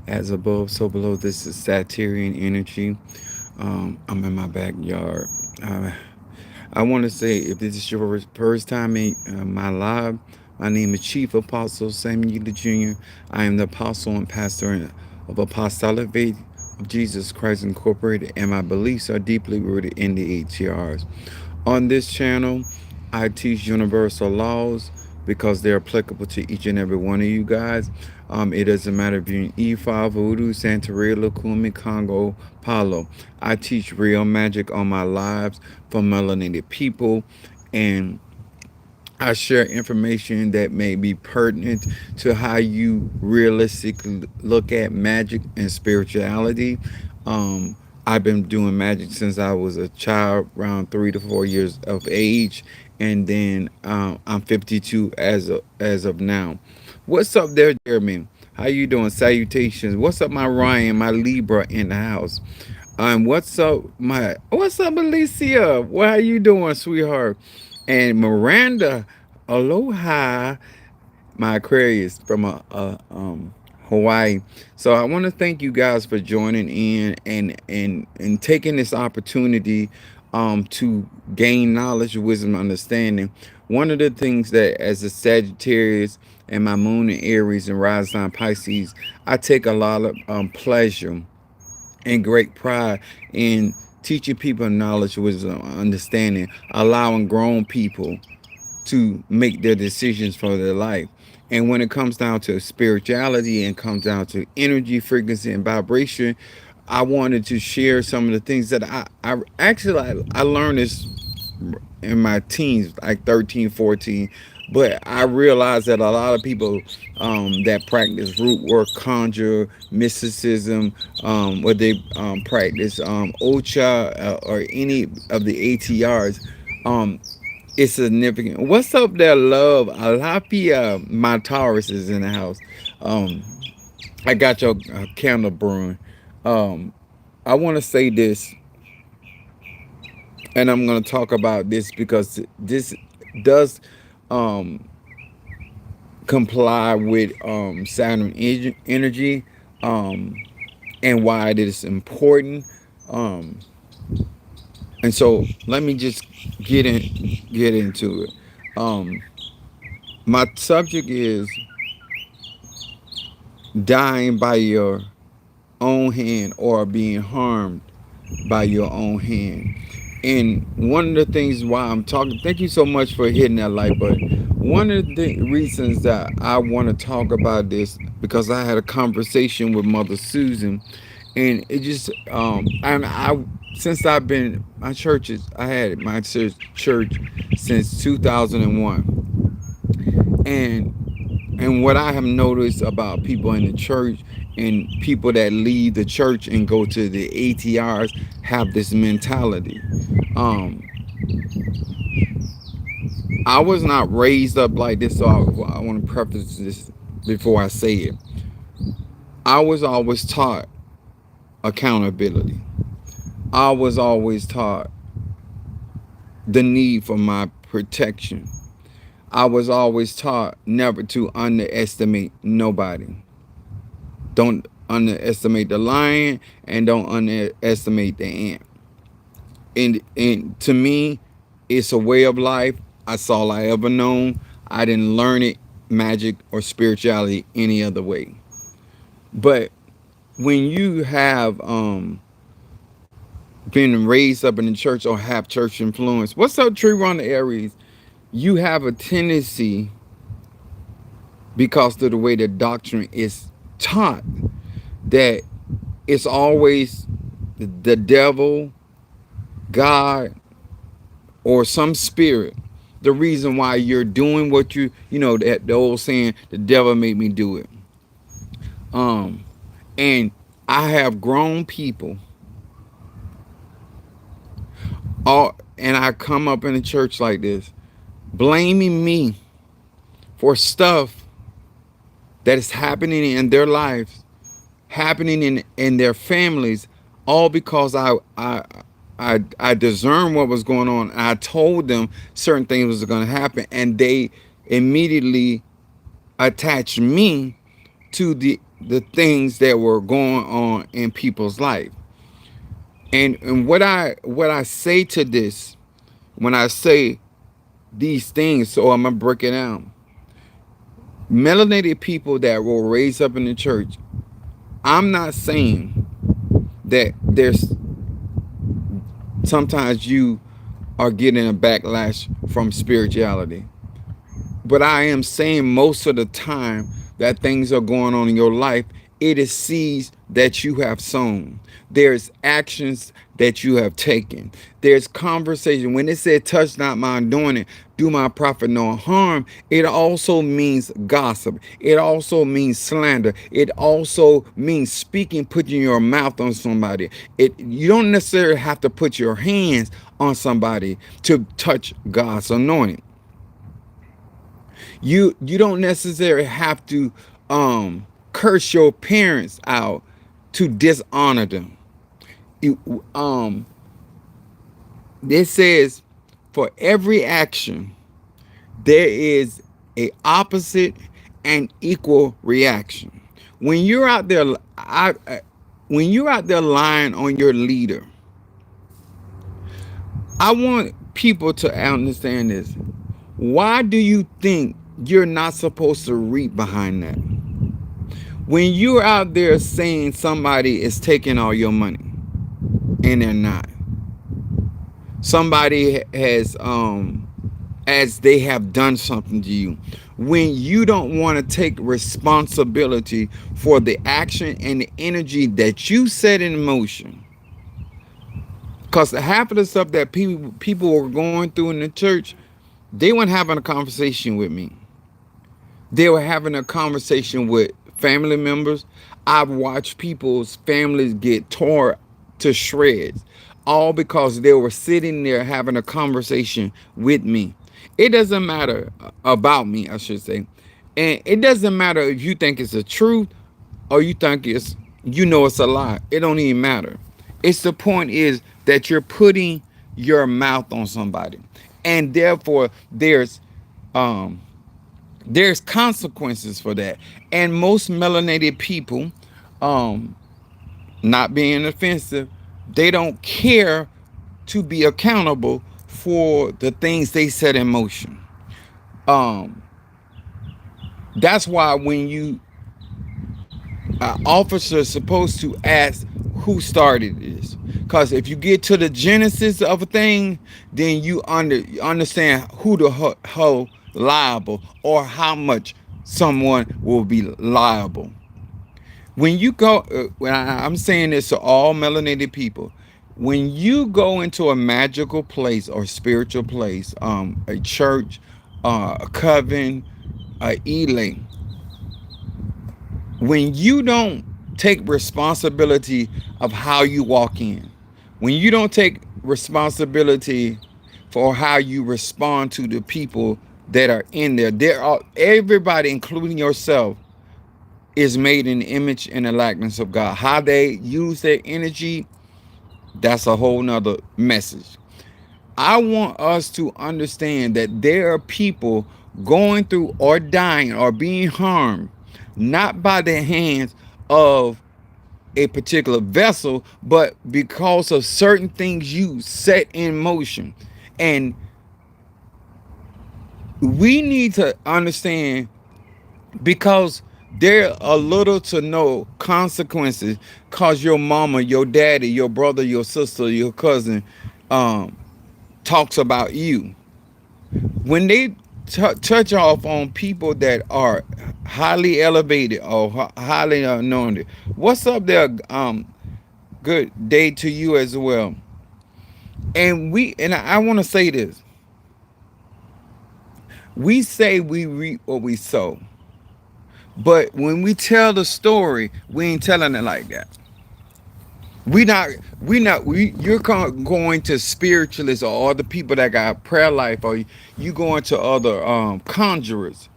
As above, so below. This is Satyrian energy. I'm in my backyard. Uh, I want to say, if this is your first time in my live, my name is Chief Apostle Samuel Jr. I am the apostle and pastor of Apostolic Faith of Jesus Christ Incorporated, and my beliefs are deeply rooted in the ATRs. On this channel, I teach universal laws because they're applicable to each and every one of you guys. It doesn't matter if you're in Ifa, Voodoo, Santeria, Lukumi, Congo, Palo. I teach real magic on my lives for melanated people, and I share information that may be pertinent to how you realistically look at magic and spirituality. Um, I've been doing magic since I was a child, around 3 to 4 years of age, and then I'm 52 as of now. What's up there, Jeremy? How you doing? Salutations. What's up, my Ryan, my Libra in the house? What's up, Alicia? What are you doing, sweetheart? And Miranda, aloha, my Aquarius from Hawaii. So I want to thank you guys for joining in and taking this opportunity to gain knowledge, wisdom, understanding. One of the things that, as a Sagittarius and my moon in Aries and rising on Pisces, I take a lot of pleasure and great pride in teaching people knowledge, wisdom, understanding, allowing grown people to make their decisions for their life. And when it comes down to spirituality and comes down to energy, frequency, and vibration, I wanted to share some of the things that I learned this in my teens, like 13, 14. But I realized that a lot of people that practice root work, conjure, mysticism, where they practice Ocha or any of the ATRs, um, it's significant. What's up there, love? Alapia, my Taurus is in the house. Um, I got your candle brewing. Um, I want to say this, and I'm going to talk about this because this does um, comply with Saturn energy, um, and why it is important. Um, and so let me just get into it. Um, my subject is dying by your own hand or being harmed by your own hand. And one of the things why I'm talking, thank you so much for hitting that like button. One of the reasons that I want to talk about this, because I had a conversation with Mother Susan, and it just and I since I've been my churches, I had my church since 2001. And what I have noticed about people in the church and people that leave the church and go to the ATRs have this mentality. Um, I was not raised up like this, so I want to preface this before I say it. I was always taught accountability. I was always taught the need for my protection. I was always taught never to underestimate nobody. Don't underestimate the lion and don't underestimate the ant. And to me, it's a way of life. That's all I ever known. I didn't learn it, magic or spirituality, any other way. But when you have been raised up in the church or have church influence, what's up, Tree Run Aries? You have a tendency, because of the way the doctrine is taught, that it's always the devil, God, or some spirit the reason why you're doing what you know, that the old saying, the devil made me do it. um and I have grown people all, and I come up in a church like this blaming me for stuff that is happening in their lives, happening in their families, all because I discerned what was going on. I told them certain things was going to happen, and they immediately attached me to the the things that were going on in people's life. And what I say to this, when I say these things, so I'm gonna break it down. Melanated people that were raised up in the church, I'm not saying that there's sometimes you are getting a backlash from spirituality. But I am saying most of the time that things are going on in your life, it is seeds that you have sown. There's actions that you have taken. There's conversation. When it said, touch not my anointed, do my prophet no harm, it also means gossip. It also means slander. It also means speaking, putting your mouth on somebody. You don't necessarily have to put your hands on somebody to touch God's anointing. You don't necessarily have to curse your parents out to dishonor them. You, it says for every action there is a opposite and equal reaction. When you're out there, when you're out there lying on your leader, I want people to understand this. Why do you think you're not supposed to reap behind that? When you're out there saying somebody is taking all your money and they're not, somebody has as they have done something to you, when you don't want to take responsibility for the action and the energy that you set in motion, because half of the stuff that people were going through in the church, they weren't having a conversation with me. They were having a conversation with family members. I've watched people's families get torn to shreds, all because they were sitting there having a conversation with me. It doesn't matter about me, I should say. And it doesn't matter if you think it's the truth or you think it's a lie. It don't even matter. It's the point is that you're putting your mouth on somebody. And therefore um there's consequences for that. And most melanated people, um not being offensive, they don't care to be accountable for the things they set in motion. um that's why when you officer is supposed to ask who started this, because if you get to the genesis of a thing, then you understand who the whole liable, or how much someone will be liable. When you go, I'm saying this to all melanated people, when you go into a magical place or spiritual place, a church, a coven, a healing, when you don't take responsibility of how you walk in, when you don't take responsibility for how you respond to the people that are in there are everybody, including yourself, is made in the image and the likeness of God. How they use their energy, that's a whole nother message. I want us to understand that there are people going through or dying or being harmed, not by the hands of a particular vessel, but because of certain things you set in motion. And we need to understand, because there are little to no consequences, cause your mama, your daddy, your brother, your sister, your cousin um, talks about you. When they touch off on people that are highly elevated or highly anointed, what's up there? Good day to you as well. And I want to say this: we say we reap what we sow, but when we tell the story, we ain't telling it like that. We not we not we You're going to spiritualists or other people that got prayer life, or you going to other conjurers,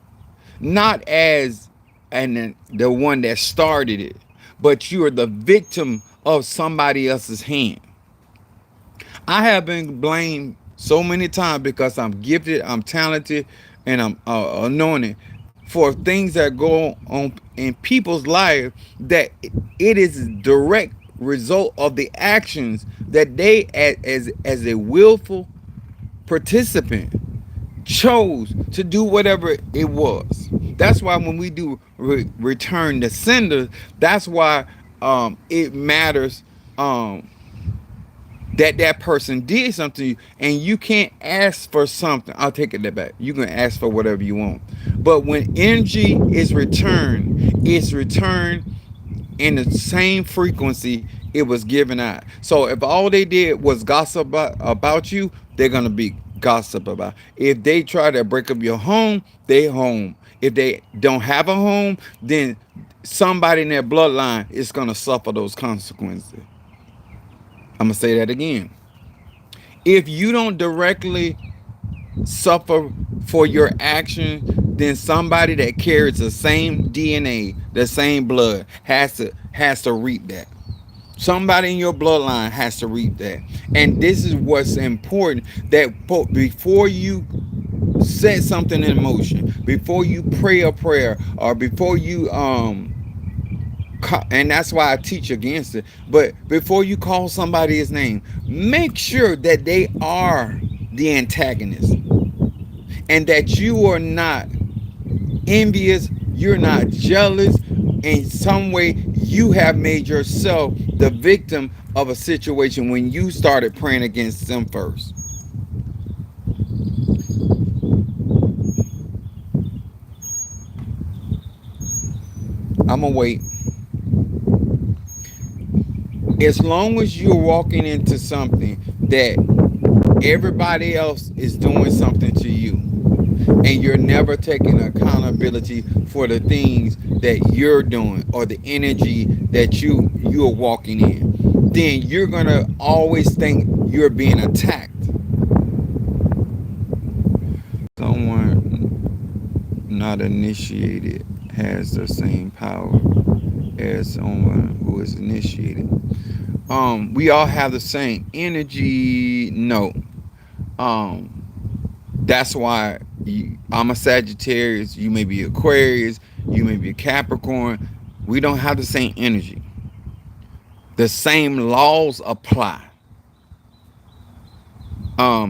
not as and the one that started it, but you are the victim of somebody else's hand. I have been blamed so many times because I'm gifted, I'm talented, and I'm anointed for things that go on in people's lives that it is direct result of the actions that they as a willful participant chose to do whatever it was. That's why when we do return the sender, that's why it matters that that person did something to you, and you can't ask for something. I'll take it back. You can ask for whatever you want, but when energy is returned, it's returned in the same frequency it was given out. So if all they did was gossip about you, they're gonna be gossip about. If they try to break up your home, they home. If they don't have a home, then somebody in their bloodline is gonna suffer those consequences. I'm gonna say that again. If you don't directly suffer for your action, then somebody that carries the same DNA, the same blood, has to reap that. Somebody in your bloodline has to reap that. And this is what's important, that before you set something in motion, before you pray a prayer, or before you and that's why I teach against it. But before you call somebody his name, make sure that they are the antagonist, and that you are not envious, you're not jealous. In some way, you have made yourself the victim of a situation when you started praying against them first. I'm gonna wait. As long as you're walking into something that everybody else is doing something to you, and you're never taking accountability for the things that you're doing or the energy that you're walking in, then you're gonna always think you're being attacked. Someone not initiated has the same power as someone who is initiated. We all have the same energy. No. Um, that's why I'm a Sagittarius. You may be Aquarius. You may be a Capricorn. We don't have the same energy. The same laws apply.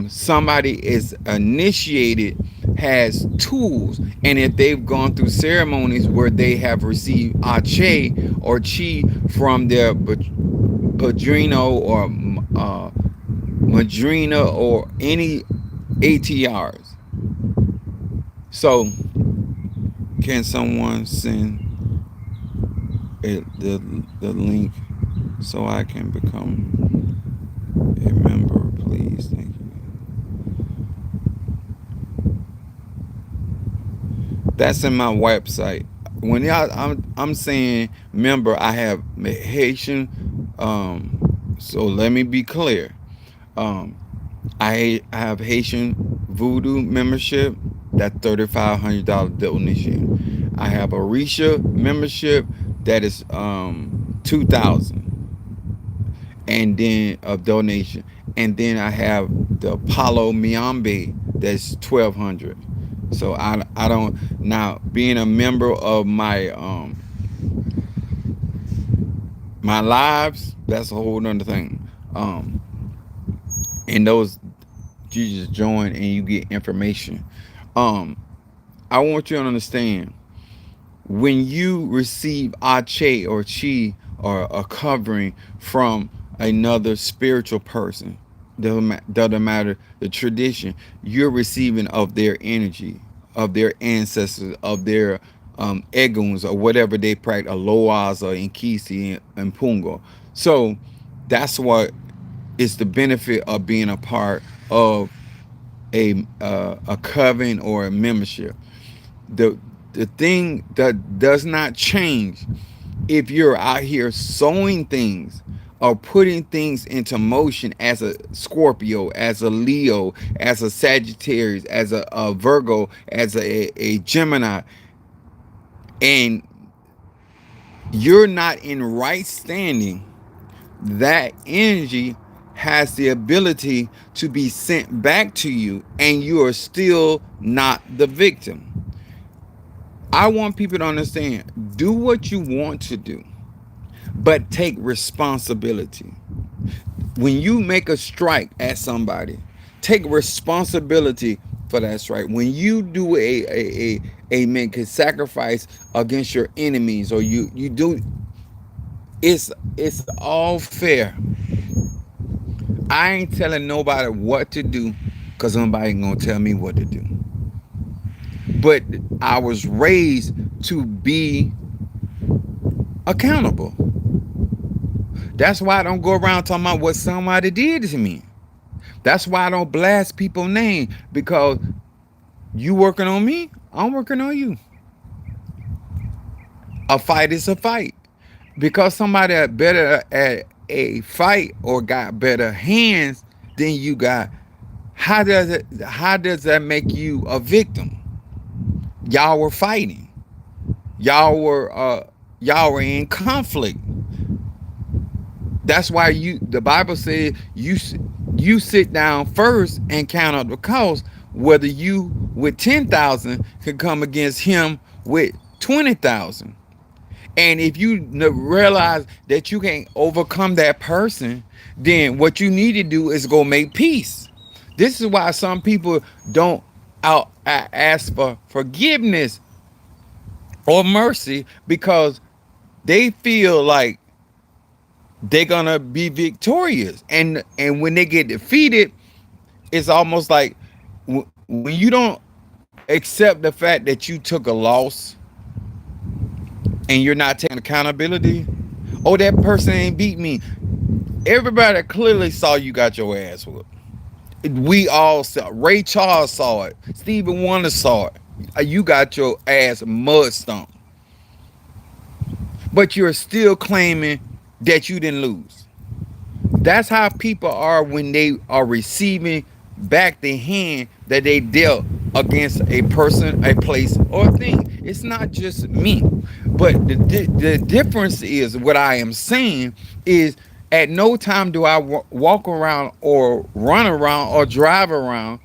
Somebody is initiated, has tools, and if they've gone through ceremonies where they have received ache or chi from their padrino or madrina or any ATRs. So can someone send the link so I can become a member, please? Thank you. That's in my website. When y'all, I'm saying member, I have Haitian. So let me be clear. Um, I have Haitian Voodoo membership. That's $3,500 donation. I have Orisha membership. That is 2,000, and then of donation. And then I have the Apollo Miambe. That's 1,200. So I don't, now being a member of my lives, that's a whole nother thing. And those, you just join and you get information. um I want you to understand, when you receive ache or chi or a covering from another spiritual person, doesn't matter the tradition, you're receiving of their energy, of their ancestors, of their eguns, or whatever they practice, Loas or Inkisi and Pungo. So that's what is the benefit of being a part of a coven or a membership. The thing that does not change, if you're out here sowing things or putting things into motion as a Scorpio, as a Leo, as a Sagittarius, as a Virgo, as a Gemini, and you're not in right standing, that energy has the ability to be sent back to you, and you are still not the victim. I want people to understand, do what you want to do, but take responsibility. When you make a strike at somebody, take responsibility for that strike. When you do a make a sacrifice against your enemies, or you do, it's all fair. I ain't telling nobody what to do, because nobody ain't gonna tell me what to do. But I was raised to be accountable. That's why I don't go around talking about what somebody did to me. That's why I don't blast people's name, because you working on me, I'm working on you. A fight is a fight. Because somebody better at a fight or got better hands than you got, how does that make you a victim? Y'all were fighting. Y'all were y'all were in conflict. That's why the Bible says you sit down first and count up the cost, whether you with 10,000 could come against him with 20,000. And if you realize that you can't overcome that person, then what you need to do is go make peace. This is why some people don't ask for forgiveness or mercy, because they feel like they're gonna be victorious, and when they get defeated, it's almost like when you don't accept the fact that you took a loss and you're not taking accountability. Oh, that person ain't beat me. Everybody clearly saw you got your ass whooped. We all saw. Ray Charles saw it. Stevie Wonder saw it. You got your ass mud stomped, but you're still claiming that you didn't lose. That's how people are when they are receiving back the hand that they dealt against a person, a place, or a thing. It's not just me. But the difference is, what I am saying is, at no time do I walk around or run around or drive around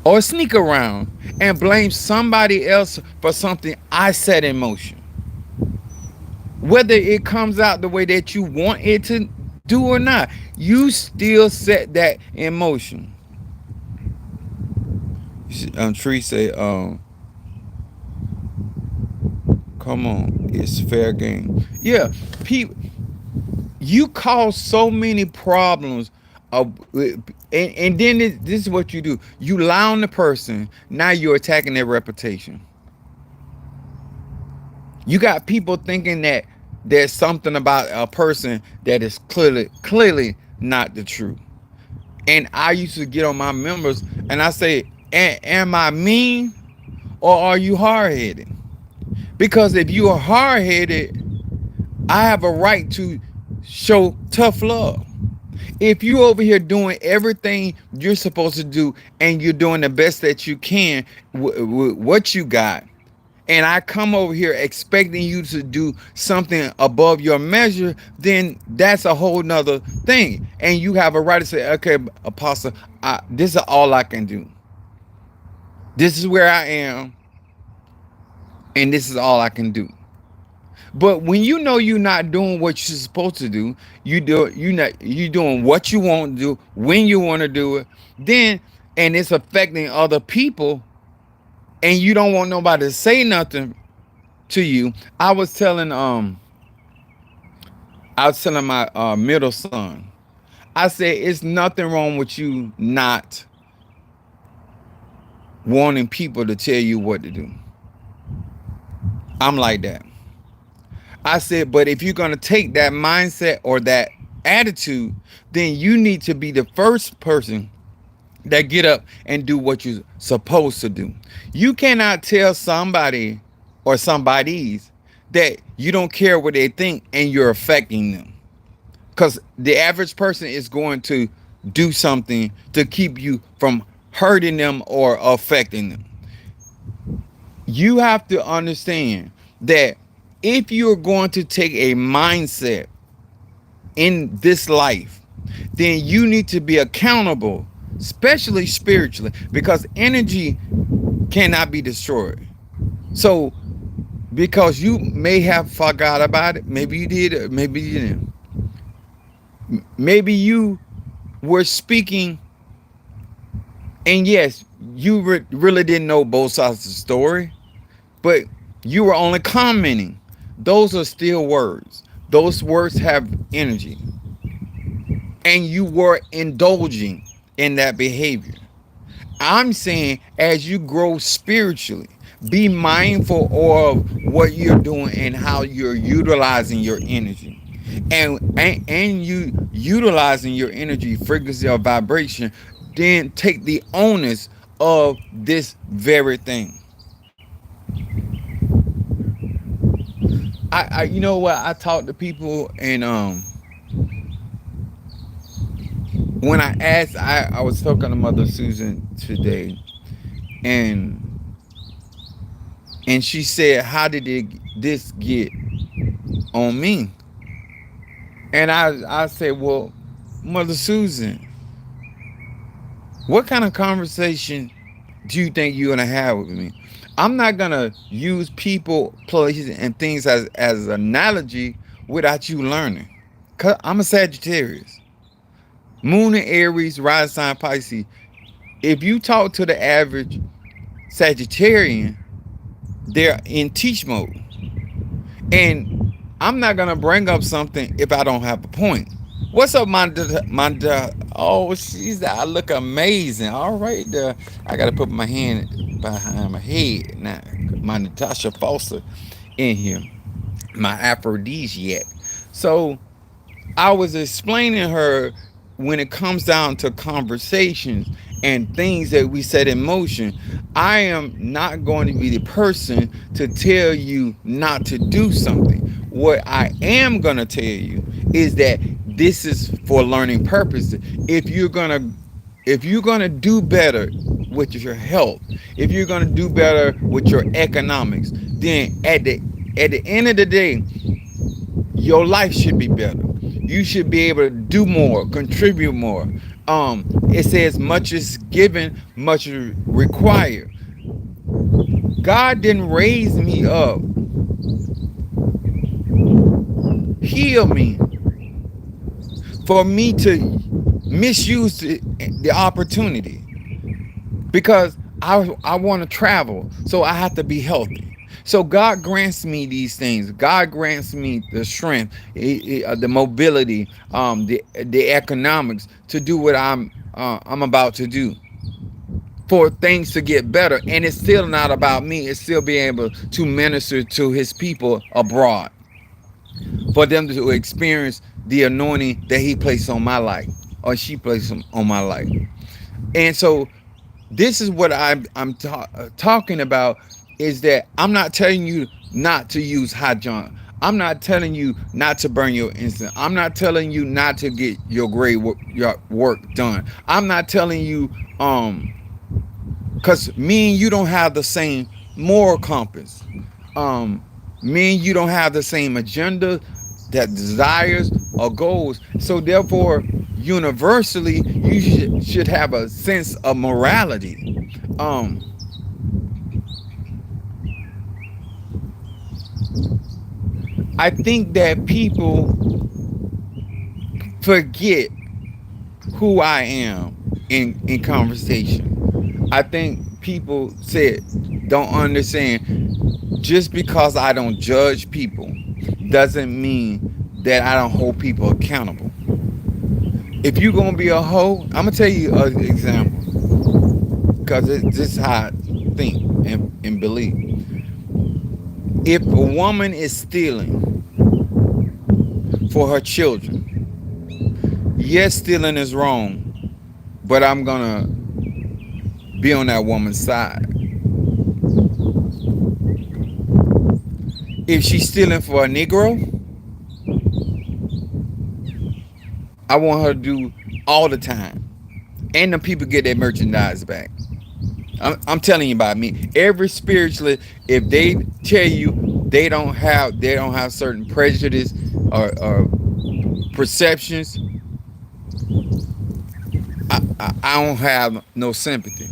or sneak around and blame somebody else for something I set in motion. Whether it comes out the way that you want it to do or not, you still set that in motion. Tree say, come on, it's fair game. Yeah, people, you cause so many problems. And then this is what you do. You lie on the person. Now you're attacking their reputation. You got people thinking that there's something about a person that is clearly not the truth. And I used to get on my members and I say, am I mean, or are you hard-headed? Because if you are hard-headed, I have a right to show tough love. If you over here doing everything you're supposed to do and you're doing the best that you can with what you got, and I come over here expecting you to do something above your measure, then that's a whole nother thing. And you have a right to say, okay, Apostle, this is all I can do. This is where I am, and this is all I can do. But when you know you're not doing what you're supposed to do, you doing what you want to do when you want to do it, then, and it's affecting other people, and you don't want nobody to say nothing to you. I was telling my middle son, I said, it's nothing wrong with you not wanting people to tell you what to do. I'm like that. I said, but if you're going to take that mindset or that attitude, then you need to be the first person that get up and do what you're supposed to do. You cannot tell somebody or somebody's that you don't care what they think and you're affecting them. Because the average person is going to do something to keep you from hurting them or affecting them. You have to understand that if you're going to take a mindset in this life, then you need to be accountable, especially spiritually, because energy cannot be destroyed. So because you may have forgot about it, maybe you did, maybe you didn't. Maybe you were speaking, and yes, you really didn't know both sides of the story, but you were only commenting. Those are still words. Those words have energy, and you were indulging in that behavior. I'm saying as you grow spiritually, be mindful of what you're doing and how you're utilizing your energy. And you utilizing your energy, frequency or vibration, then take the onus of this very thing. I you know what, I talk to people, and when I asked, I was talking to Mother Susan today, and she said, how did this get on me? And I said, well, Mother Susan, what kind of conversation do you think you're gonna have with me? I'm not gonna use people, places, and things as an analogy without you learning. Cause I'm a Sagittarius, Moon in Aries, rising sign Pisces. If you talk to the average Sagittarian, they're in teach mode, and I'm not gonna bring up something if I don't have a point. What's up, my? Oh, she's. I look amazing. All right, I gotta put my hand behind my head now. My Natasha Foster in here, my aphrodisiac. So I was explaining her, when it comes down to conversations and things that we set in motion, I am not going to be the person to tell you not to do something. What I am going to tell you is that this is for learning purposes. If you're going to do better with your health, if you're going to do better with your economics, then at the end of the day, your life should be better. You should be able to do more, contribute more. It says much is given, much is required. God didn't raise me up, heal me, for me to misuse the opportunity, because I want to travel, so I have to be healthy. So God grants me these things. God grants me the strength, the mobility, the economics to do what I'm about to do, for things to get better. And it's still not about me. It's still being able to minister to His people abroad, for them to experience the anointing that He placed on my life, or she placed on my life. And so this is what I'm talking about, is that I'm not telling you not to use hot junk. I'm not telling you not to burn your incense. I'm not telling you not to get your grade work, your work done. I'm not telling you, because me and you don't have the same moral compass. um Me and you don't have the same agenda, that desires or goals. So therefore, universally, you should have a sense of morality. um I think that people forget who I am in conversation. I think people said don't understand, just because I don't judge people doesn't mean that I don't hold people accountable. If you're gonna be a hoe, I'm gonna tell you an example, because this is how I think and believe. If a woman is stealing for her children, yes, stealing is wrong, but I'm gonna be on that woman's side. If she's stealing for a Negro, I want her to do all the time, and the people get their merchandise back. I'm telling you about me. Every spiritualist, if they tell you they don't have certain prejudice or perceptions, I don't have no sympathy.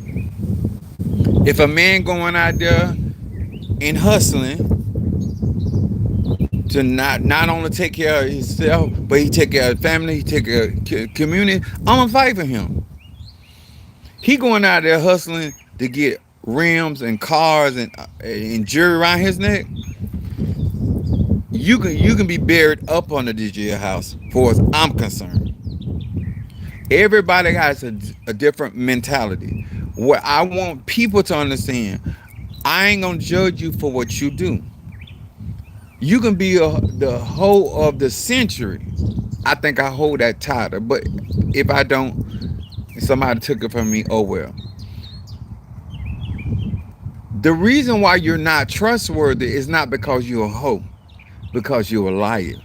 If a man going out there and hustling to not only take care of himself, but he take care of family, he take care of community. I'm gonna fight for him. He going out there hustling to get rims and cars and jewelry around his neck. You can be buried up under this jailhouse, for as I'm concerned. Everybody has a different mentality. What I want people to understand, I ain't gonna judge you for what you do. You can be the whole of the century. I think I hold that title, but if I don't, somebody took it from me. Oh well. The reason why you're not trustworthy is not because you're a hoe, because you're a liar.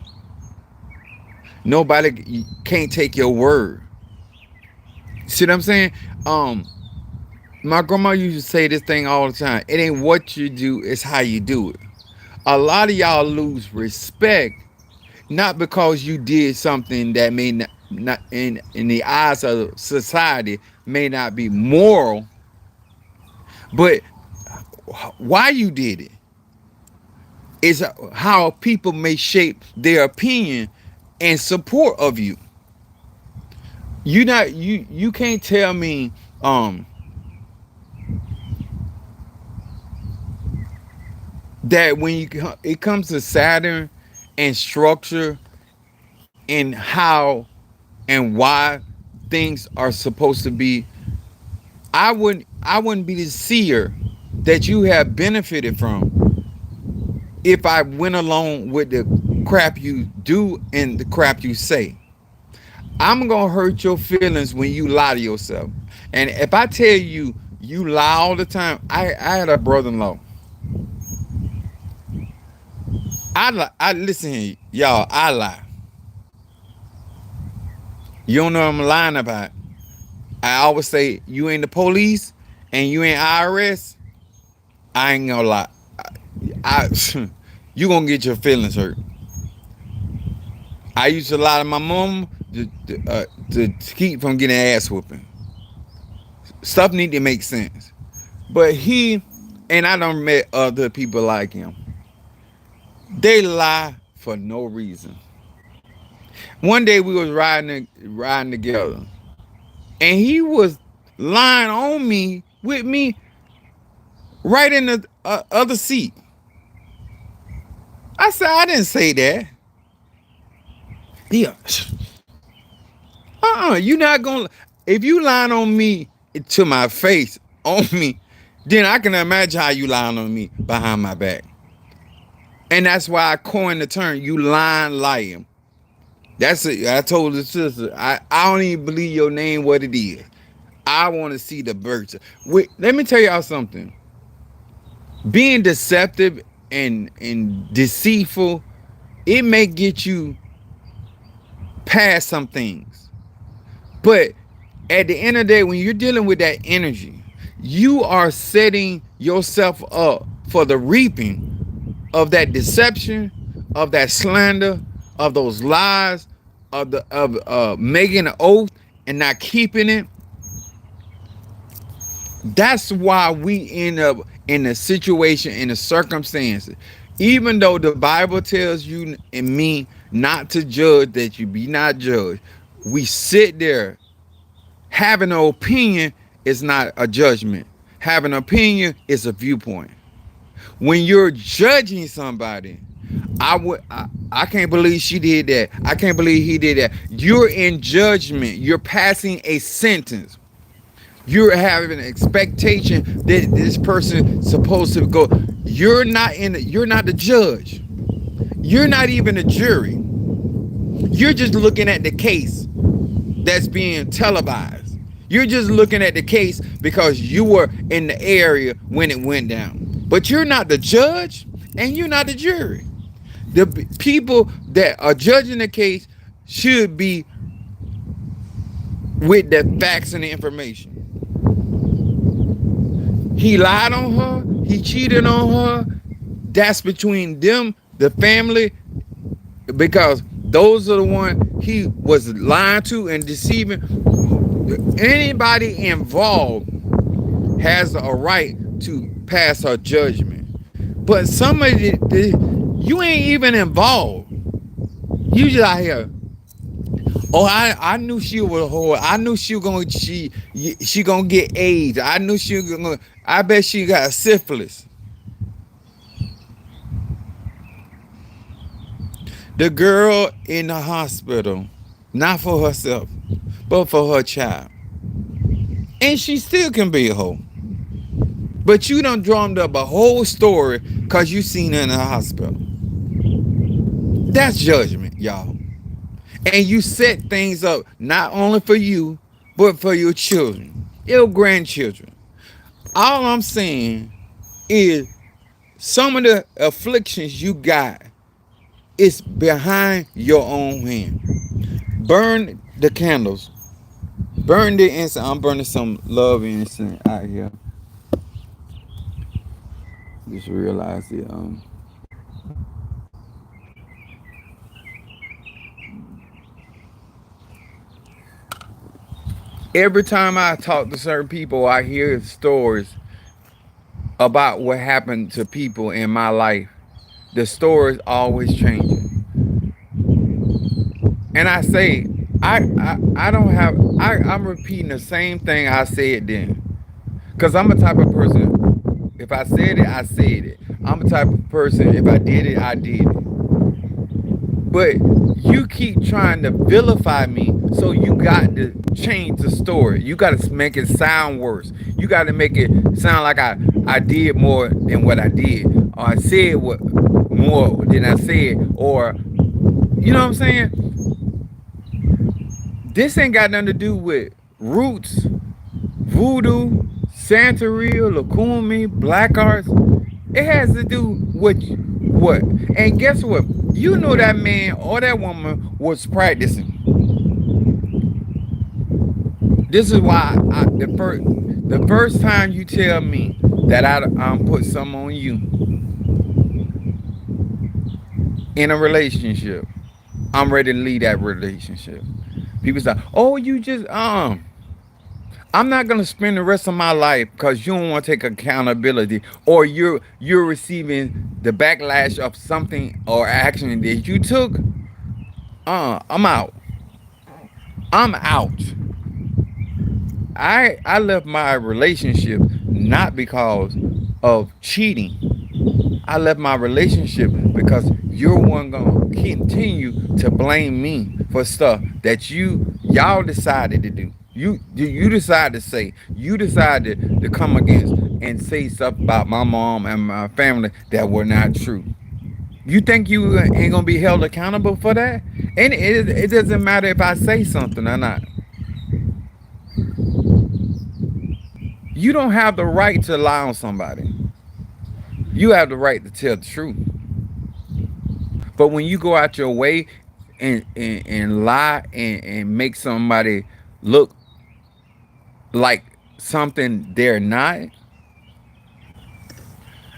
Nobody can't take your word. See what I'm saying? Um, my grandma used to say this thing all the time. It ain't what you do, it's how you do it. A lot of y'all lose respect not because you did something that may not in the eyes of society may not be moral, but why you did it is how people may shape their opinion and support of you. You can't tell me um that when it comes to Saturn and structure and how and why things are supposed to be, I wouldn't be the seer that you have benefited from if I went along with the crap you do and the crap you say. I'm gonna hurt your feelings when you lie to yourself. And if I tell you you lie all the time, I had a brother-in-law. I listen, y'all. I lie. You don't know what I'm lying about. I always say you ain't the police and you ain't IRS. I ain't gonna lie. I you gonna get your feelings hurt. I used to lie to my mom to keep from getting ass whooping. Stuff need to make sense. But he and I don't met other people like him. They lie for no reason. One day we was riding together, and he was lying on me with me right in the other seat. I said I didn't say that. Yeah. You not gonna if you lying on me to my face on me, then I can imagine how you lying on me behind my back. And that's why I coined the term you lying. That's it. I told the sister, I don't even believe your name what it is. I want to see the birds. Wait, let me tell y'all something. Being deceptive and deceitful, it may get you past some things. But at the end of the day, when you're dealing with that energy, you are setting yourself up for the reaping of that deception, of that slander, of those lies, of making an oath and not keeping it. That's why we end up in a situation, in a circumstances. Even though the Bible tells you and me not to judge, that you be not judged, we sit there. Having an opinion is not a judgment. Having an opinion is a viewpoint. When you're judging somebody, I can't believe she did that. I can't believe he did that. You're in judgment. You're passing a sentence. You're having an expectation that this person is supposed to go. You're not the judge. You're not even a jury. You're just looking at the case that's being televised. You're just looking at the case because you were in the area when it went down. But you're not the judge and you're not the jury. The people that are judging the case should be with the facts and the information. He lied on her. He cheated on her. That's between them, the family, because those are the one he was lying to and deceiving. Anybody involved has a right to pass a judgment. But some of you ain't even involved. You just out here. Oh, I knew she was a whore. I knew she gonna get AIDS. I knew she was gonna. I bet she got syphilis. The girl in the hospital, not for herself, but for her child, and she still can be a hoe. But you done drummed up a whole story cause you seen her in the hospital. That's judgment, y'all. And you set things up not only for you, but for your children, your grandchildren. All I'm saying is some of the afflictions you got is behind your own hand. Burn the candles. Burn the incense. I'm burning some love incense out here. Just realized it. Every time I talk to certain people, I hear stories about what happened to people in my life. The stories always changing. And I say, I don't have, I'm repeating the same thing I said then. Because I'm a type of person, if I said it, I said it. I'm a type of person, if I did it, I did it. But you keep trying to vilify me, so you got to change the story. You got to make it sound worse. You got to make it sound like I did more than what I did, or I said what more than I said, or you know what I'm saying? This ain't got nothing to do with roots, voodoo, Santeria, Lukumi, black arts. It has to do with what? And guess what? You know that man or that woman was practicing. This is why the first time you tell me that I'm put something on you in a relationship, I'm ready to leave that relationship. People say, "Oh, you just I'm not gonna spend the rest of my life because you don't want to take accountability, or you're receiving the backlash of something or action that you took. I'm out. I'm out. I left my relationship not because of cheating. I left my relationship because you're one gonna continue to blame me for stuff that y'all decided to do. You decided to say. You decided to come against and say stuff about my mom and my family that were not true. You think you ain't gonna be held accountable for that? And it doesn't matter if I say something or not. You don't have the right to lie on somebody. You have the right to tell the truth. But when you go out your way and lie and make somebody look like something they're not,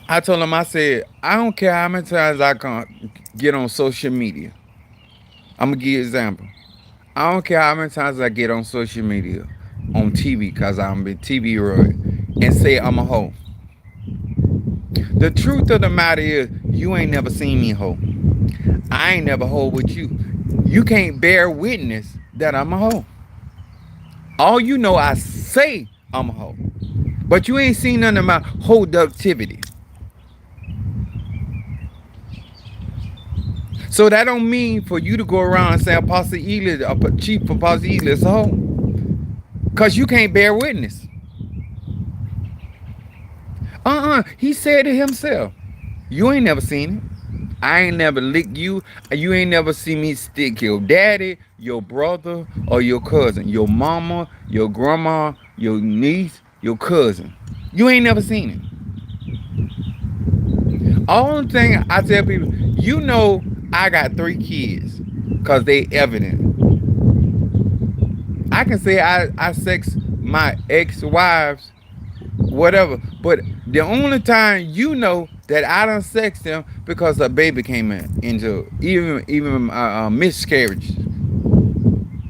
I told him, I said, I don't care how many times I can get on social media. I'm going to give you an example. I don't care how many times I get on social media, on TV, because I'm a TV road, and say I'm a hoe. The truth of the matter is, you ain't never seen me hoe. I ain't never hoe with you. You can't bear witness that I'm a hoe. All you know, I say I'm a hoe. But you ain't seen none of my productivity. So that don't mean for you to go around and say Apostle Ely, Chief Apostle Ely is a hoe. Because you can't bear witness. He said it himself. You ain't never seen it. I ain't never licked you. You ain't never seen me stick your daddy, your brother, or your cousin. Your mama, your grandma, your niece, your cousin. You ain't never seen it. Only thing I tell people, you know I got 3 kids. Because they evident. I can say I sex my ex-wives, whatever. But the only time you know that I done sex them because a baby came into even miscarriages.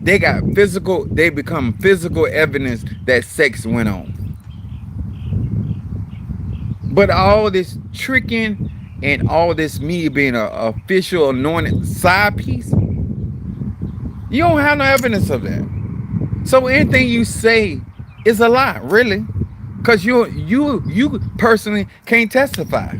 They become physical evidence that sex went on. But all this tricking and all this me being a official anointed side piece, you don't have no evidence of that. So anything you say is a lie, really, because you personally can't testify.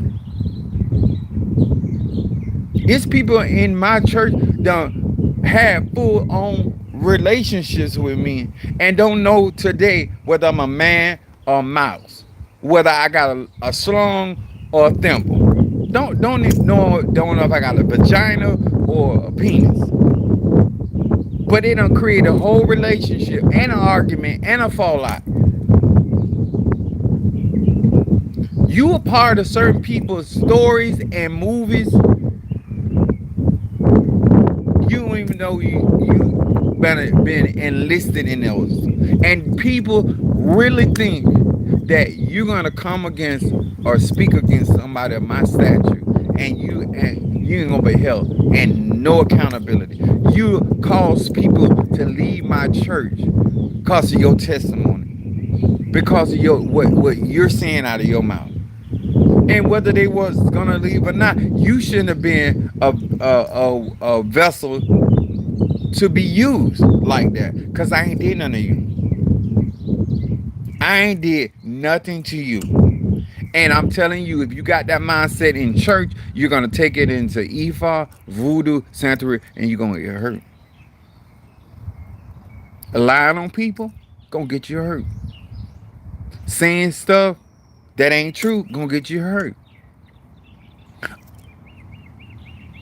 It's people in my church don't have full on relationships with me and don't know today whether I'm a man or a mouse, whether I got a slung or a thimble. Don't know if I got a vagina or a penis. But it don't create a whole relationship and an argument and a fallout. You a part of certain people's stories and movies. You don't even know you been enlisted in those, and people really think that you're gonna come against or speak against somebody of my stature, and you ain't gonna be held and no accountability. You cause people to leave my church because of your testimony, because of your what you're saying out of your mouth. And whether they was gonna leave or not, you shouldn't have been a vessel to be used like that. Cause I ain't did none of you. I ain't did nothing to you. And I'm telling you, if you got that mindset in church, you're gonna take it into Ifa, Voodoo, Santeria, and you're gonna get hurt. Lying on people, gonna get you hurt. Saying stuff that ain't true, gonna get you hurt.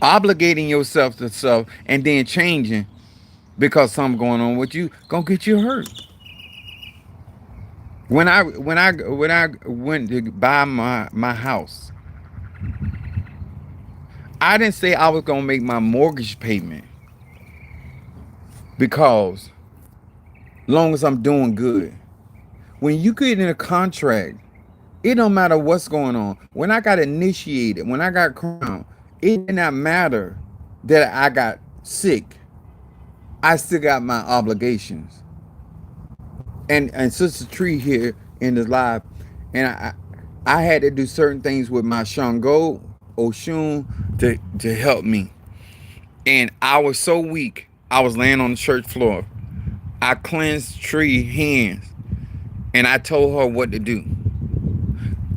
Obligating yourself to stuff and then changing because something going on with you, gonna get you hurt. When I went to buy my house, I didn't say I was gonna make my mortgage payment because long as I'm doing good. When you get in a contract, it don't matter what's going on. When I got initiated, when I got crowned, it did not matter that I got sick. I still got my obligations. And Sister Tree here in this live, and I had to do certain things with my Shango Oshun to help me. And I was so weak, I was laying on the church floor. I cleansed Tree hands and I told her what to do.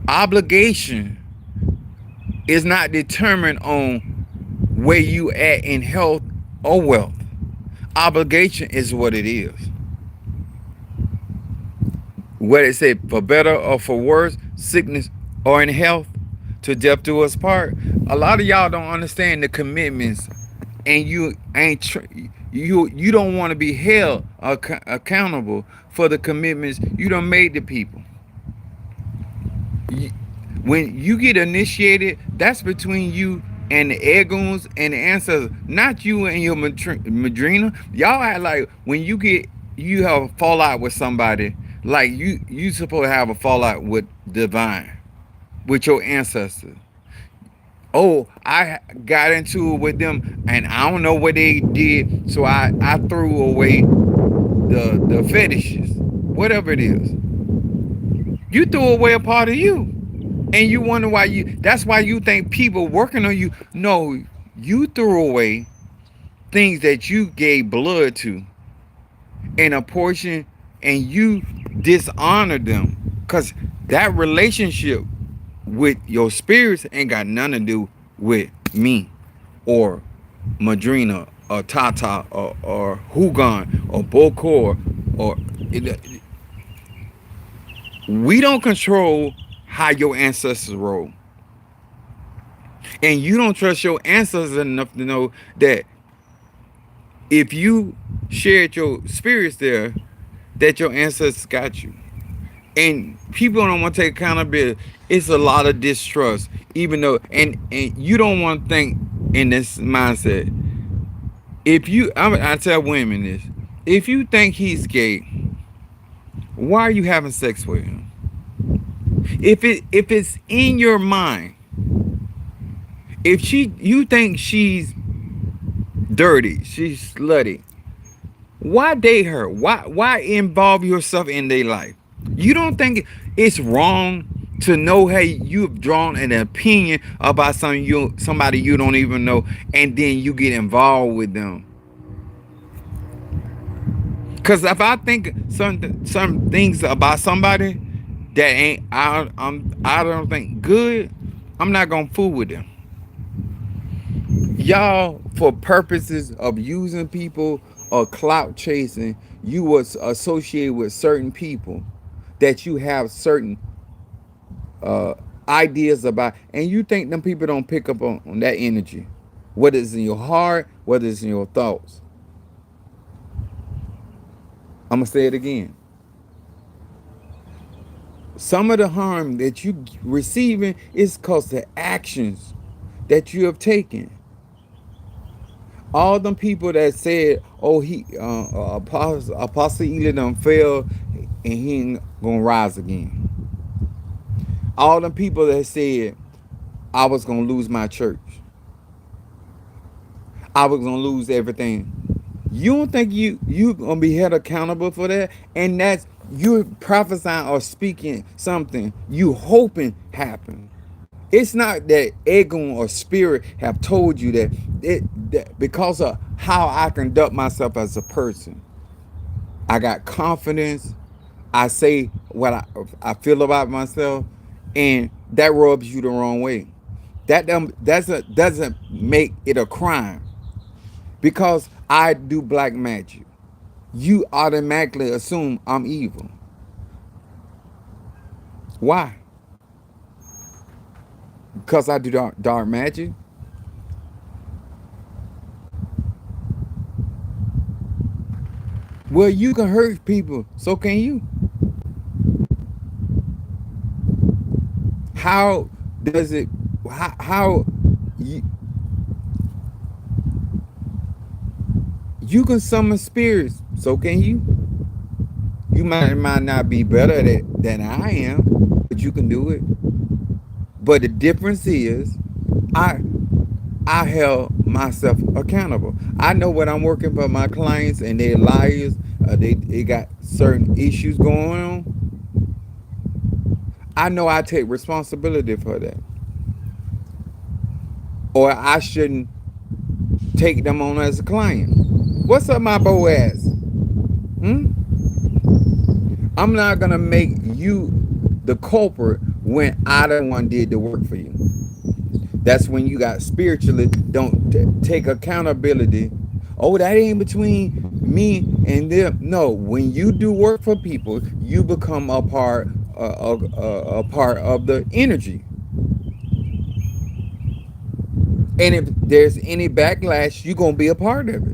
Obligation is not determined on where you at in health or wealth. Obligation is what it is. What it said, for better or for worse, sickness or in health, to death do us part. A lot of y'all don't understand the commitments, and you don't want to be held accountable for the commitments you done made to people. You, when you get initiated, that's between you and the Egoons and the ancestors, not you and your madrina. Y'all act like when you have a fallout with somebody, like you supposed to have a fallout with divine, with your ancestors. Oh, I got into it with them and I don't know what they did, so I threw away the fetishes, whatever it is. You threw away a part of you. And you wonder why that's why you think people working on you. No, you threw away things that you gave blood to in a portion, and you dishonored them. Because that relationship with your spirits ain't got nothing to do with me or Madrina or Tata or Hugon or Bokor or we don't control how your ancestors roll. And you don't trust your ancestors enough to know that if you shared your spirits there, that your ancestors got you. And people don't want to take accountability. It's a lot of distrust, even though, and you don't want to think in this mindset. If you, I tell women this, if you think he's gay, why are you having sex with him? If it's in your mind, if you think she's dirty, she's slutty, why date her? Why involve yourself in their life? You don't think it's wrong to know, hey, you've drawn an opinion about somebody you don't even know, and then you get involved with them. Because if I think some things about somebody that ain't I don't think good, I'm not gonna fool with them. Y'all, for purposes of using people or clout chasing, you was associated with certain people that you have certain uh, ideas about, and you think them people don't pick up on that energy, whether it's in your heart, whether it's in your thoughts. I'm gonna say it again. Some of the harm that you receiving is because the actions that you have taken. All them people that said, "Oh, Apostle Ely done fell and he ain't gonna rise again." All them people that said, "I was gonna lose my church. I was gonna lose everything." You don't think you gonna be held accountable for that? And that's you prophesying or speaking something you hoping happen. It's not that ego or spirit have told you that because of how I conduct myself as a person. I got confidence. I say what I feel about myself, and that rubs you the wrong way. Doesn't make it a crime because I do black magic. You automatically assume I'm evil. Why? Because I do dark magic. Well, you can hurt people, so can you. How does it? How you, you can summon spirits, so can you. You might not be better at it than I am, but you can do it. But the difference is, I I held myself accountable. I know when I'm working for my clients and they're liars, they got certain issues going on. I know I take responsibility for that, or I shouldn't take them on as a client. What's up, my Boaz? Hmm? I'm not gonna make you the culprit when I the one did the work for you. That's when you got spiritually don't take accountability. Oh, that ain't between me and them. No, when you do work for people, you become a part of the energy. And if there's any backlash, you're gonna be a part of it.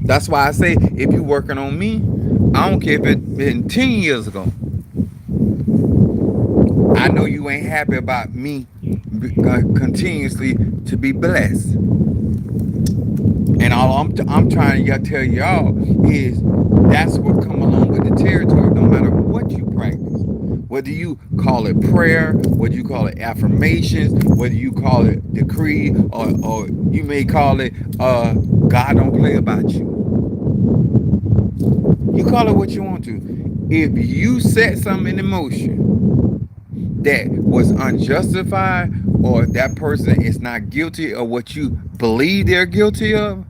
That's why I say if you're working on me, I don't care if it been 10 years ago. I know you ain't happy about me continuously to be blessed. And all I'm trying to tell y'all is that's what come along with the territory. No matter what you practice, whether you call it prayer, whether you call it affirmations, whether you call it decree, or you may call it God don't play about you. You call it what you want to. If you set something in motion that was unjustified, or that person is not guilty of what you believe they're guilty of,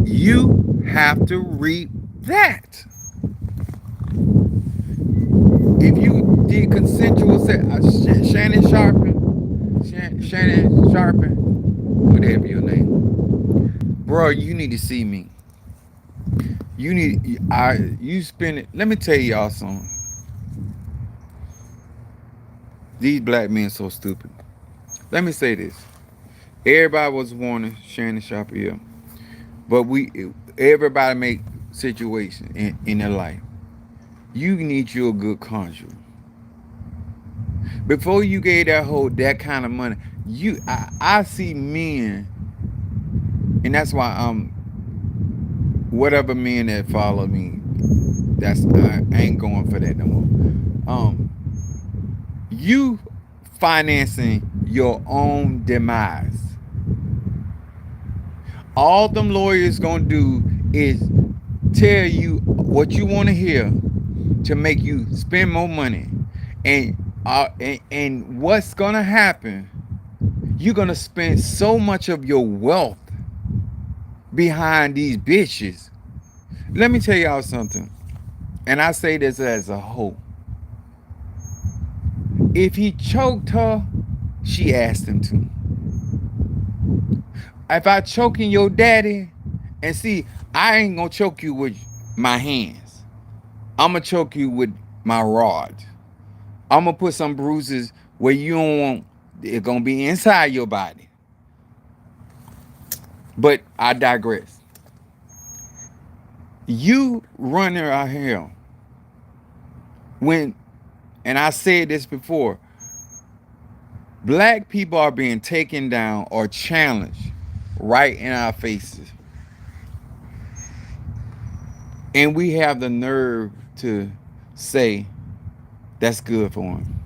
you have to reap that. If you did consensual sex, Shannon Sharpen, Shannon Sharpen, whatever your name, bro, you need to see me. You spend it. Let me tell y'all something. These black men so stupid. Let me say this. Everybody was warning Shannon Sharpen here, but everybody make situations in their life. You need you a good conjurer. Before you gave that kind of money, I see men, and that's why whatever men that follow me, I ain't going for that no more. You financing your own demise. All them lawyers gonna do is tell you what you want to hear to make you spend more money. And what's gonna happen? You're gonna spend so much of your wealth behind these bitches. Let me tell y'all something, and I say this as a whole. If he choked her, she asked him to. If I choking your daddy, and see, I ain't gonna choke you with my hands. I'm gonna choke you with my rod. I'm gonna put some bruises where you don't want it gonna be inside your body. But I digress. You running out here when, and I said this before, black people are being taken down or challenged right in our faces. And we have the nerve to say that's good for him.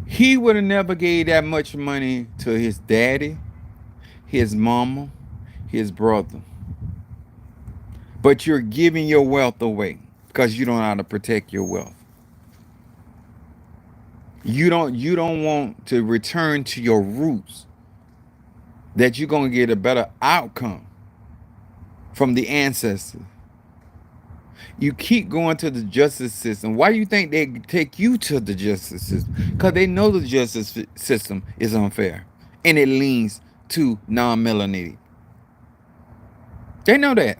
He would have never gave that much money to his daddy, his mama, his brother. But you're giving your wealth away because you don't know how to protect your wealth. You don't want to return to your roots that you're gonna get a better outcome from the ancestors. You keep going to the justice system. Why do you think they take you to the justice system? Because they know the justice system is unfair and it leans to non-melanated. They know that.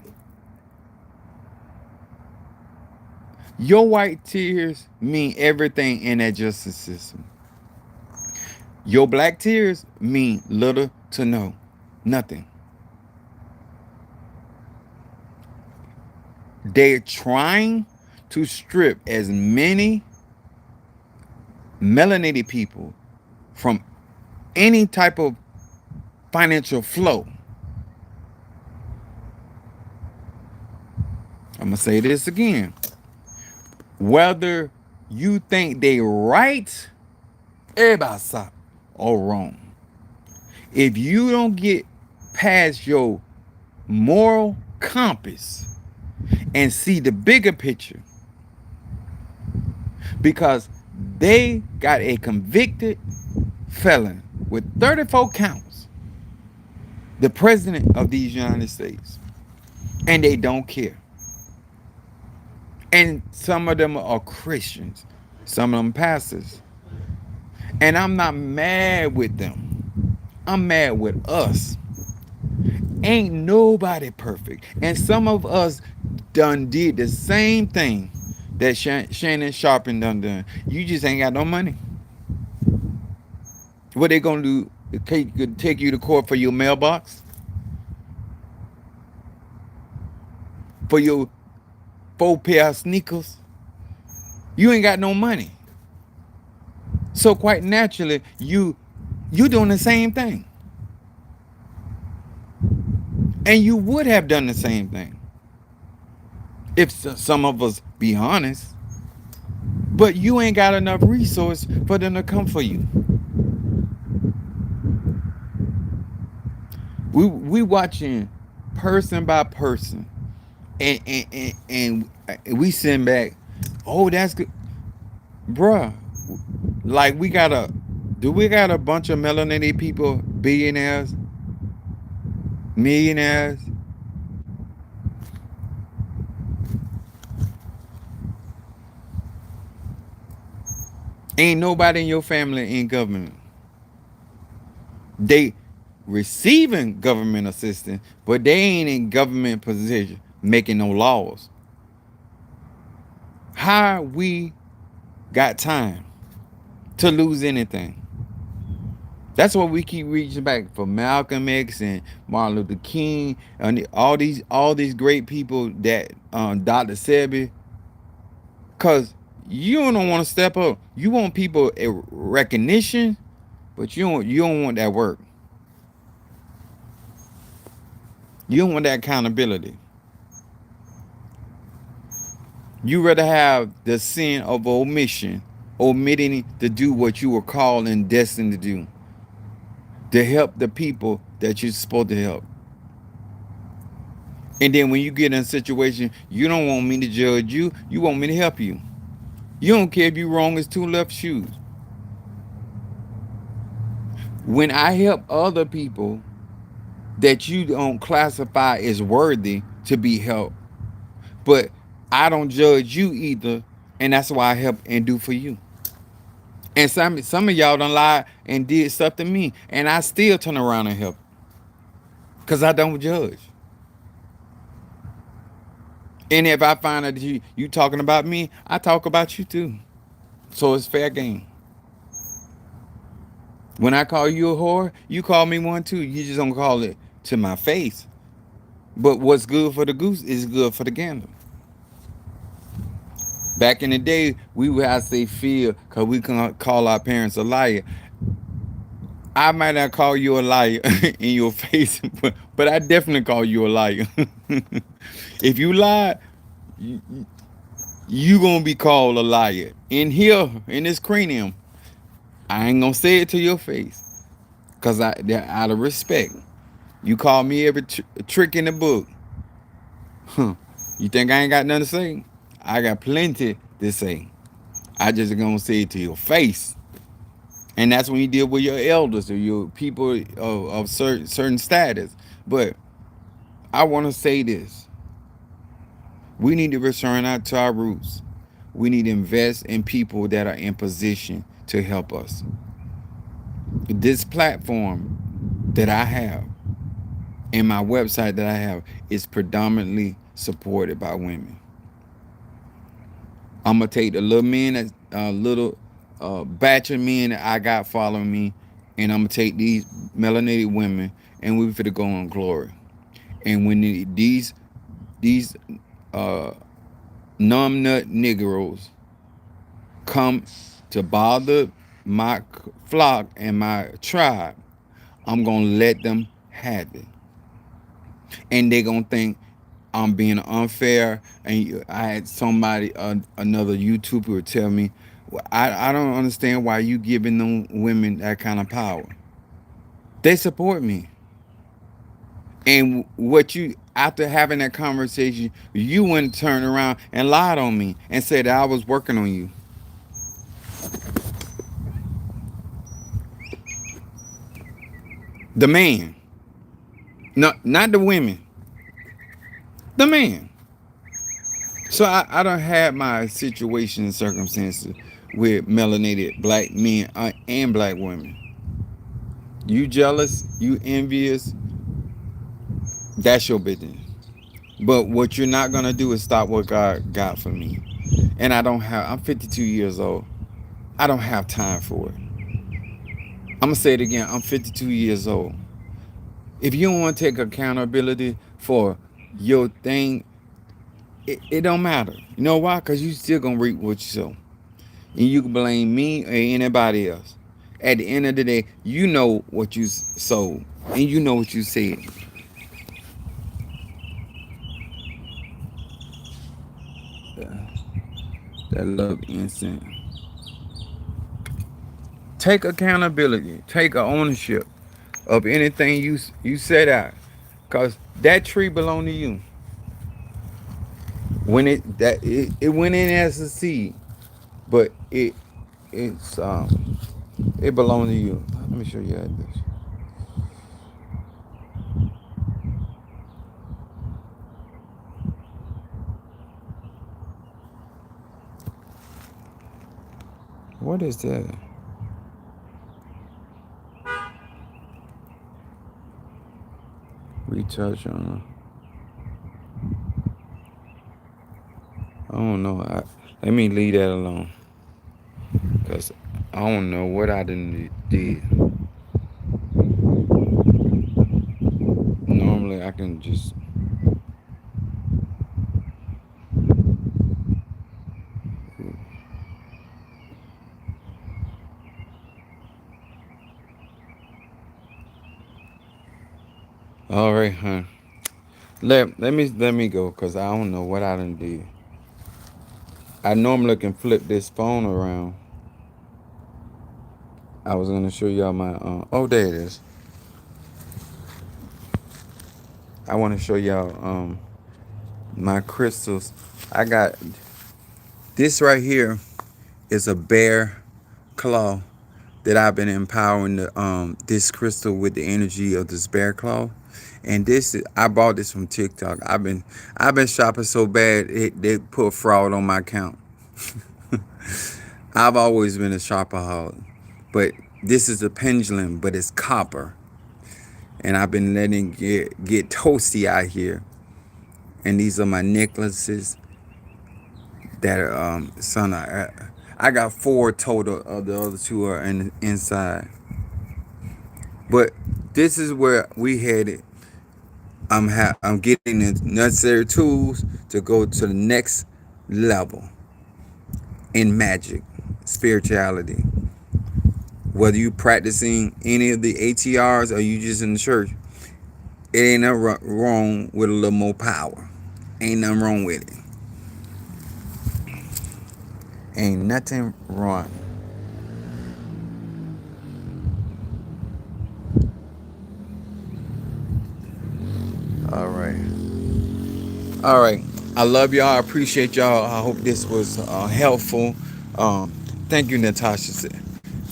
Your white tears mean everything in that justice system. Your black tears mean little to no, nothing. They're trying to strip as many melanated people from any type of financial flow. I'm gonna say this again. Whether you think they right, everybody stop, or wrong. If you don't get past your moral compass and see the bigger picture, because they got a convicted felon with 34 counts, the president of these United States, and they don't care. And some of them are Christians, some of them pastors. And I'm not mad with them. I'm mad with us. Ain't nobody perfect. And some of us done did the same thing that Shannon Sharpen done. You just ain't got no money. What they gonna do? Take you to court for your mailbox? For your 4 pair of sneakers? You ain't got no money. So quite naturally, you doing the same thing. And you would have done the same thing if some of us be honest. But you ain't got enough resource for them to come for you. We watching person by person, and we send back. Oh, that's good, bruh. Like we got a bunch of melanated people, billionaires, millionaires? Ain't nobody in your family in government. They receiving government assistance, but they ain't in government position making no laws. How we got time to lose anything? That's why we keep reaching back for Malcolm X and Martin Luther King and all these great people that Dr. Sebi, cause you don't want to step up. You want people recognition, but you don't want that work. You don't want that accountability. You rather have the sin of omission, omitting to do what you were called and destined to do, to help the people that you're supposed to help. And then when you get in a situation, you don't want me to judge you. You want me to help you. You don't care if you wrong as two left shoes. When I help other people that you don't classify as worthy to be helped, but I don't judge you either, and that's why I help and do for you. And some of y'all done lied and did stuff to me, and I still turn around and help, cause I don't judge. And if I find out that you talking about me, I talk about you too. So it's fair game. When I call you a whore, you call me one too. You just don't call it to my face. But what's good for the goose is good for the gander. Back in the day, we would have to say fear because we can call our parents a liar. I might not call you a liar in your face, but I definitely call you a liar. If you lie, you gonna be called a liar. In here, in this cranium, I ain't gonna say it to your face, cause out of respect. You call me every trick in the book. Huh. You think I ain't got nothing to say? I got plenty to say. I just gonna say it to your face. And that's when you deal with your elders or your people of certain status. But I want to say this: we need to return out to our roots. We need to invest in people that are in position to help us. This platform that I have and my website that I have is predominantly supported by women. I'm gonna take the little men, that little batch of men that I got following me, and I'm gonna take these melanated women, and we finna go on glory. And when these uh, numbnut Negroes come to bother my flock and my tribe, I'm gonna let them have it, and they gonna think I'm being unfair. And I had somebody, another YouTuber, tell me, "Well, I don't understand why you giving them women that kind of power. They support me, and what you after having that conversation, you wouldn't turn around and lied on me and said that I was working on you. The man, not the women, the man. So I don't have my situation and circumstances with melanated black men and black women. You jealous, you envious, that's your business. But what you're not gonna do is stop what God got for me. And I'm 52 years old. I don't have time for it. I'm gonna say it again, I'm 52 years old. If you don't want to take accountability for your thing, it don't matter. You know why? Because you still gonna reap what you sow. And you can blame me or anybody else. At the end of the day, you know what you sold and you know what you said. That love instant. Take accountability. Take ownership of anything you set out, cause that tree belong to you. When it went in as a seed, but it's it belong to you. Let me show you how this. What is that? Retouch on. I don't know. Let me leave that alone, cause I don't know what I did. Normally I can just. All right, huh? Let me go, cause I don't know what I did. I normally can flip this phone around. I was gonna show y'all my. Oh, there it is. I want to show y'all. my crystals. I got this right here is a bear claw that I've been empowering this crystal with the energy of this bear claw. And I bought this from TikTok. I've been shopping so bad they put fraud on my account. I've always been a shopaholic, but this is a pendulum, but it's copper, and I've been letting it get toasty out here. And these are my necklaces that are son. I got four total. Of the other two are inside. But this is where we headed. I'm getting the necessary tools to go to the next level in magic, spirituality. Whether you practicing any of the ATRs or you just in the church, it ain't nothing wrong with a little more power. Ain't nothing wrong with it. Ain't nothing wrong. All right. All right. I love y'all. I appreciate y'all. I hope this was helpful. Um, Thank you, Natasha.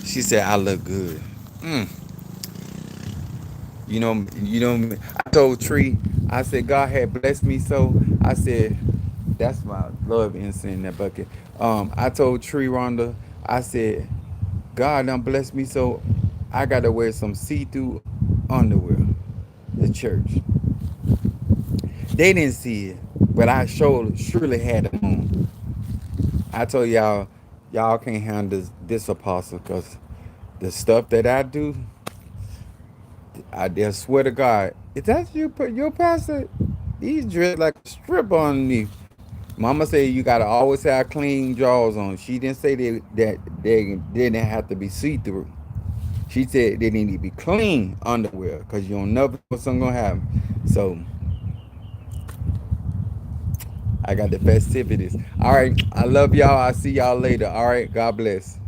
She said I look good. Mm. I told Tree, I said, God had blessed me so. I said, that's my love incense in that bucket. I told Tree Rhonda, I said, God done blessed me so I got to wear some see-through underwear. The church. They didn't see it, but I surely had them on. I told y'all can't handle this apostle because the stuff that I do, I dare swear to God, is that you put your pastor? He's dressed like a stripper underneath. Mama said you gotta always have clean drawers on. She didn't say that they didn't have to be see through. She said they need to be clean underwear because you don't know what's gonna happen. So I got the festivities. All right, I love y'all. I'll see y'all later. All right, God bless.